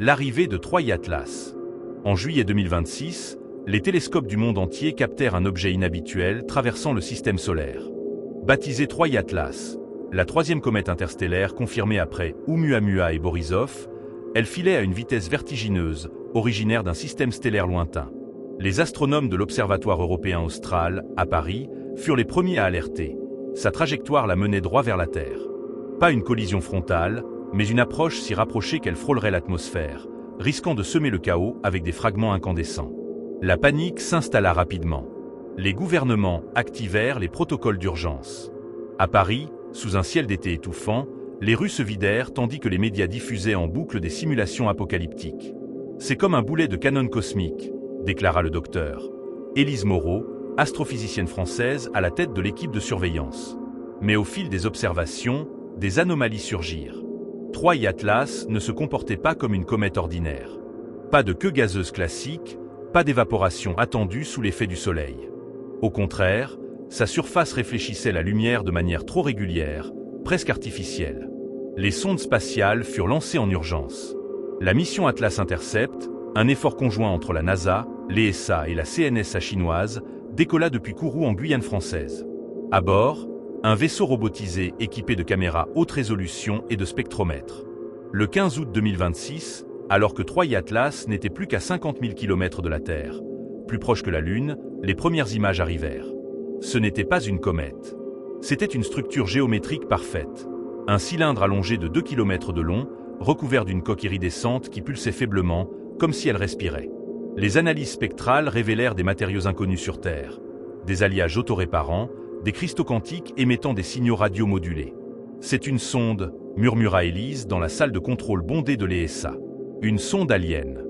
L'arrivée de Troy Atlas. En juillet 2026, les télescopes du monde entier captèrent un objet inhabituel traversant le système solaire. Baptisée Troy Atlas, la troisième comète interstellaire confirmée après Oumuamua et Borisov, elle filait à une vitesse vertigineuse, originaire d'un système stellaire lointain. Les astronomes de l'Observatoire européen austral, à Paris, furent les premiers à alerter. Sa trajectoire la menait droit vers la Terre. Pas une collision frontale, mais une approche si rapprochée qu'elle frôlerait l'atmosphère, risquant de semer le chaos avec des fragments incandescents. La panique s'installa rapidement. Les gouvernements activèrent les protocoles d'urgence. À Paris, sous un ciel d'été étouffant, les rues se vidèrent tandis que les médias diffusaient en boucle des simulations apocalyptiques. C'est comme un boulet de canon cosmique, déclara le docteur Élise Moreau, astrophysicienne française à la tête de l'équipe de surveillance. Mais au fil des observations, des anomalies surgirent. Troy Atlas ne se comportait pas comme une comète ordinaire. Pas de queue gazeuse classique, pas d'évaporation attendue sous l'effet du soleil. Au contraire, sa surface réfléchissait la lumière de manière trop régulière, presque artificielle. Les sondes spatiales furent lancées en urgence. La mission Atlas Intercept, un effort conjoint entre la NASA, l'ESA et la CNSA chinoise, décolla depuis Kourou en Guyane française. À bord, un vaisseau robotisé équipé de caméras haute résolution et de spectromètres. Le 15 août 2026, alors que Troy Atlas n'était plus qu'à 50 000 km de la Terre, plus proche que la Lune, les premières images arrivèrent. Ce n'était pas une comète. C'était une structure géométrique parfaite. Un cylindre allongé de 2 km de long, recouvert d'une coque iridescente qui pulsait faiblement, comme si elle respirait. Les analyses spectrales révélèrent des matériaux inconnus sur Terre, des alliages autoréparants, des cristaux quantiques émettant des signaux radiomodulés. « C'est une sonde », murmura Élise dans la salle de contrôle bondée de l'ESA. « Une sonde alien. »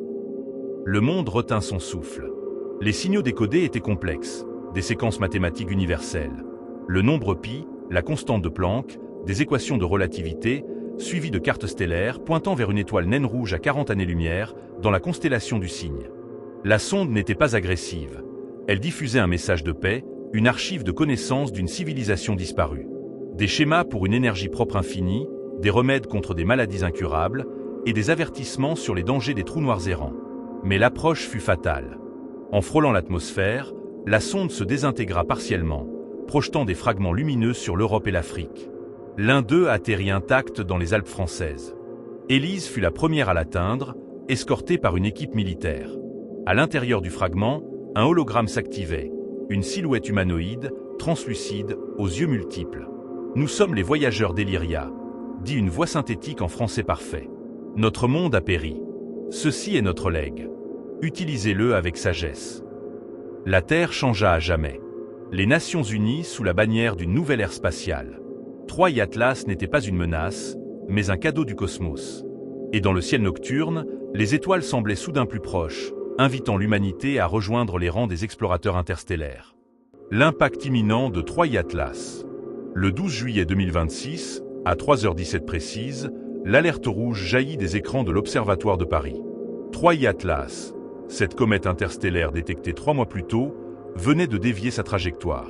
Le monde retint son souffle. Les signaux décodés étaient complexes, des séquences mathématiques universelles. Le nombre pi, la constante de Planck, des équations de relativité, suivies de cartes stellaires pointant vers une étoile naine rouge à 40 années-lumière dans la constellation du Cygne. La sonde n'était pas agressive. Elle diffusait un message de paix, une archive de connaissances d'une civilisation disparue. Des schémas pour une énergie propre infinie, des remèdes contre des maladies incurables et des avertissements sur les dangers des trous noirs errants. Mais l'approche fut fatale. En frôlant l'atmosphère, la sonde se désintégra partiellement, projetant des fragments lumineux sur l'Europe et l'Afrique. L'un d'eux atterrit intact dans les Alpes françaises. Élise fut la première à l'atteindre, escortée par une équipe militaire. À l'intérieur du fragment, un hologramme s'activait, une silhouette humanoïde, translucide, aux yeux multiples. « Nous sommes les voyageurs d'Elyria », dit une voix synthétique en français parfait. « Notre monde a péri. Ceci est notre legs. Utilisez-le avec sagesse. » La Terre changea à jamais. Les Nations Unies sous la bannière d'une nouvelle ère spatiale. Troy Atlas n'était pas une menace, mais un cadeau du cosmos. Et dans le ciel nocturne, les étoiles semblaient soudain plus proches, invitant l'humanité à rejoindre les rangs des explorateurs interstellaires. L'impact imminent de Troy Atlas. Le 12 juillet 2026, à 3h17 précise, l'alerte rouge jaillit des écrans de l'Observatoire de Paris. Troy Atlas, cette comète interstellaire détectée 3 mois plus tôt, venait de dévier sa trajectoire.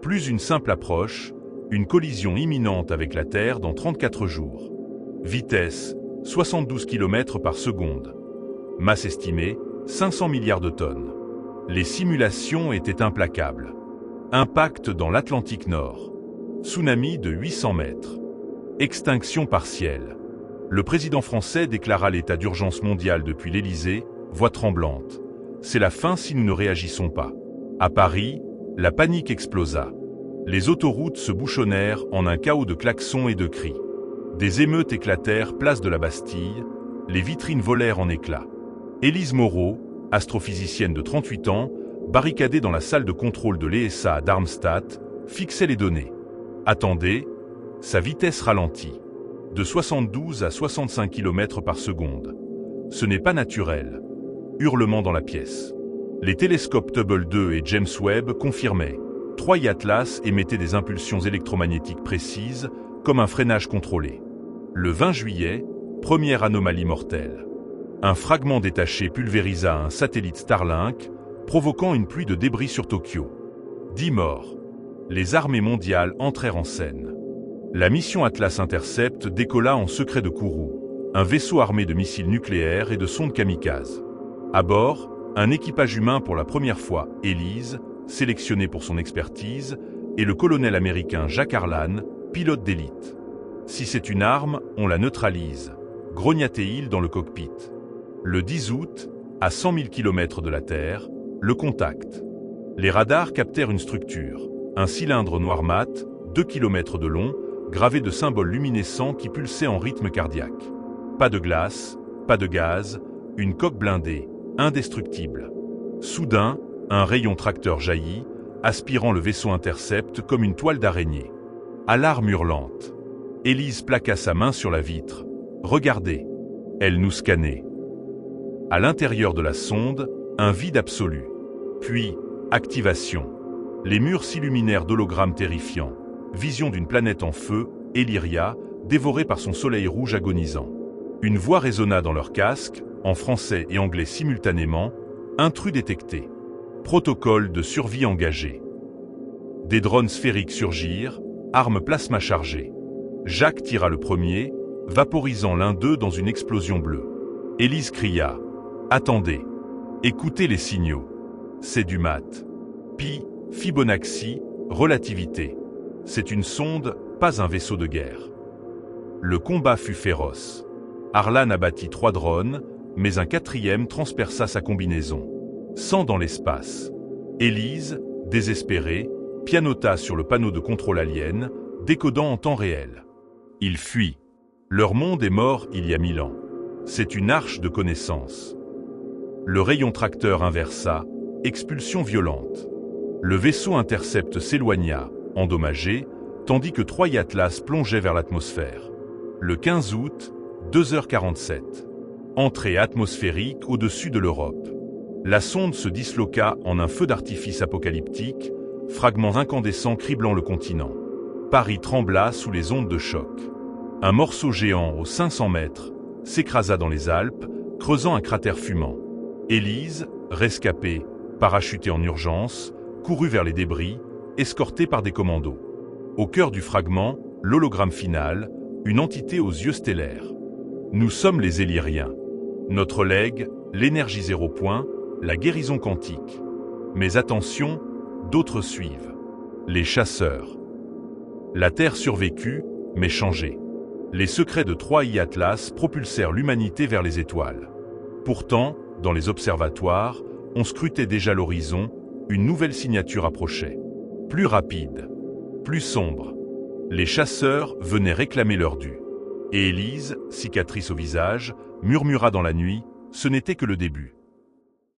Plus une simple approche, une collision imminente avec la Terre dans 34 jours. Vitesse, 72 km par seconde. Masse estimée, 500 milliards de tonnes. Les simulations étaient implacables. Impact dans l'Atlantique Nord. Tsunami de 800 mètres. Extinction partielle. Le président français déclara l'état d'urgence mondial depuis l'Élysée, voix tremblante. C'est la fin si nous ne réagissons pas. À Paris, la panique explosa. Les autoroutes se bouchonnèrent en un chaos de klaxons et de cris. Des émeutes éclatèrent place de la Bastille, les vitrines volèrent en éclats. Élise Moreau, astrophysicienne de 38 ans, barricadée dans la salle de contrôle de l'ESA à Darmstadt, fixait les données. Attendez, sa vitesse ralentit. De 72 à 65 km par seconde. Ce n'est pas naturel. Hurlement dans la pièce. Les télescopes Hubble 2 et James Webb confirmaient. Troy Atlas émettait des impulsions électromagnétiques précises, comme un freinage contrôlé. Le 20 juillet, première anomalie mortelle. Un fragment détaché pulvérisa un satellite Starlink, provoquant une pluie de débris sur Tokyo. 10 morts. Les armées mondiales entrèrent en scène. La mission Atlas Intercept décolla en secret de Kourou, un vaisseau armé de missiles nucléaires et de sondes kamikazes. À bord, un équipage humain pour la première fois, Élise, sélectionné pour son expertise, et le colonel américain Jack Harlan, pilote d'élite. Si c'est une arme, on la neutralise, grognatait-il dans le cockpit. Le 10 août, à 100 000 km de la Terre, le contact. Les radars captèrent une structure, un cylindre noir mat, 2 km de long, gravé de symboles luminescents qui pulsaient en rythme cardiaque. Pas de glace, pas de gaz, une coque blindée, indestructible. Soudain, un rayon tracteur jaillit, aspirant le vaisseau intercept comme une toile d'araignée. Alarme hurlante. Élise plaqua sa main sur la vitre. « Regardez !» Elle nous scannait. À l'intérieur de la sonde, un vide absolu. Puis, activation. Les murs s'illuminèrent d'hologrammes terrifiants. Vision d'une planète en feu, Illyria, dévorée par son soleil rouge agonisant. Une voix résonna dans leur casque, en français et anglais simultanément. Intrus détecté. Protocole de survie engagé. Des drones sphériques surgirent, armes plasma chargées. Jacques tira le premier, vaporisant l'un d'eux dans une explosion bleue. Élise cria « Attendez, écoutez les signaux. C'est du mat. Pi, Fibonacci, relativité. C'est une sonde, pas un vaisseau de guerre. » Le combat fut féroce. Harlan abattit 3 drones, mais un 4e transperça sa combinaison. 100 dans l'espace. Élise, désespérée, pianota sur le panneau de contrôle alien, décodant en temps réel. Il fuit. Leur monde est mort il y a 1000 ans. C'est une arche de connaissances. Le rayon tracteur inversa, expulsion violente. Le vaisseau intercept s'éloigna, endommagé, tandis que 3 Atlas plongeaient vers l'atmosphère. Le 15 août, 2h47. Entrée atmosphérique au-dessus de l'Europe. La sonde se disloqua en un feu d'artifice apocalyptique, fragments incandescents criblant le continent. Paris trembla sous les ondes de choc. Un morceau géant aux 500 mètres s'écrasa dans les Alpes, creusant un cratère fumant. Élise, rescapée, parachutée en urgence, courut vers les débris, escortée par des commandos. Au cœur du fragment, l'hologramme final, une entité aux yeux stellaires. Nous sommes les Illyriens. Notre legs, l'énergie 0 point, la guérison quantique. Mais attention, d'autres suivent. Les chasseurs. La Terre survécut, mais changée. Les secrets de 3 Atlas propulsèrent l'humanité vers les étoiles. Pourtant, dans les observatoires, on scrutait déjà l'horizon, une nouvelle signature approchait. Plus rapide, plus sombre. Les chasseurs venaient réclamer leur dû. Et Élise, cicatrice au visage, murmura dans la nuit, ce n'était que le début.